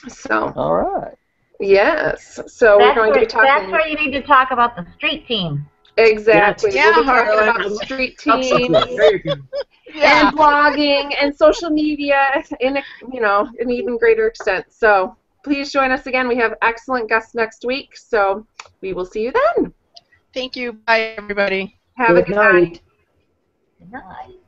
So.
All right.
Yes. So we're going to be talking.
That's where you need to talk about the street team.
Exactly.
Yeah,
we'll be talking
Harlan.
about street teams and blogging and social media in an even greater extent. So please join us again. We have excellent guests next week. So we will see you then.
Thank you. Bye, everybody.
Have a good night.
Good night.